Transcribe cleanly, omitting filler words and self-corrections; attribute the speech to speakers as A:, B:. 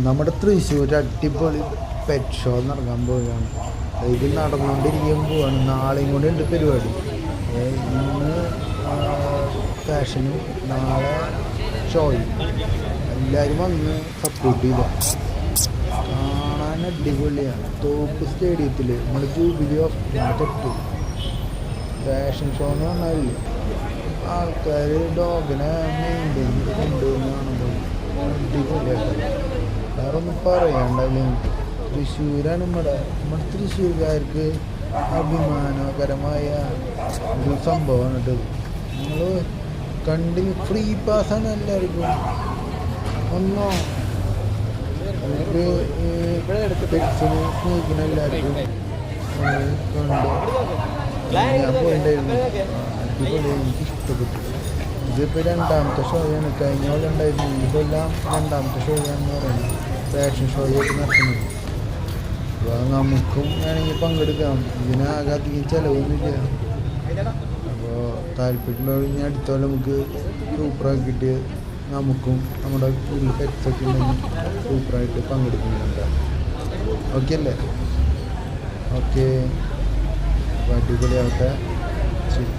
A: നമ്മുടെ തൃശ്ശൂർ അടിപൊളി pet show നടക്കാൻ പോവുകയാണ്. ഇത് നടന്നുകൊണ്ടിരിക്കാൻ പോവാണ്. നാളെയും കൂടെ ഉണ്ട് പരിപാടി. ഇന്ന് ഫാഷനും നാളെ ഷോയും. എല്ലാവരും വന്ന് സപ്പോർട്ട് ചെയ്ത കാണാൻ അടിപൊളിയാണ്. തോപ്പ് സ്റ്റേഡിയത്തിൽ നമ്മുടെ ജൂബിലി ഹോസ്പിറ്റലിൻ്റെ തൊട്ട് ഫാഷൻ ഷോ എന്ന് പറഞ്ഞാൽ ആൾക്കാർ ഡോഗിനെ മെയിൻറ്റെയിൻ ചെയ്ത് കൊണ്ടുവന്ന് കാണുമ്പോൾ അടിപൊളിയായിട്ട് വേറെ ഒന്നും പറയാണ്ടല്ലേ. തൃശ്ശൂരാണ് നമ്മുടെ തൃശ്ശൂർക്കാർക്ക് അഭിമാനകരമായ ഒരു സംഭവമാണ് കേട്ടത്. നിങ്ങൾ കണ്ടി ഫ്രീ പാസ്സാണ് എല്ലാവർക്കും. ഒന്നോ പെറ്റ്സിന് സ്നേഹിക്കുന്ന എല്ലാവർക്കും കണ്ട് ഞാൻ പോയിണ്ടായിരുന്നു. അടിപൊളി, എനിക്ക് ഇഷ്ടപ്പെട്ടു. ഇതിപ്പോൾ രണ്ടാമത്തെ ഷോയാണ്. കഴിഞ്ഞ പോലെ ഉണ്ടായിരുന്നു. ഇതെല്ലാം രണ്ടാമത്തെ ഷോയാണെന്ന് പറയുന്നത്. ഫാഷൻ ഷോയൊക്കെ നടത്തുന്നത്. അപ്പോൾ നമുക്കും വേണമെങ്കിൽ പങ്കെടുക്കാം. ഇതിനാകെ അധികം ചിലവൊന്നുമില്ല. അപ്പോൾ താല്പര്യമുള്ളവർ ഇനി അടുത്തോളം നമുക്ക് സൂപ്പറാക്കിയിട്ട് നമുക്കും നമ്മുടെ വീട്ടിൽ പെറ്റ്സൊക്കെ ഉണ്ടെങ്കിൽ സൂപ്പറായിട്ട് പങ്കെടുക്കുന്നുണ്ട്. ഓക്കെ അല്ലേ? ഓക്കെ, അപ്പോൾ അടിപൊളിയാവട്ടെ. ശരി.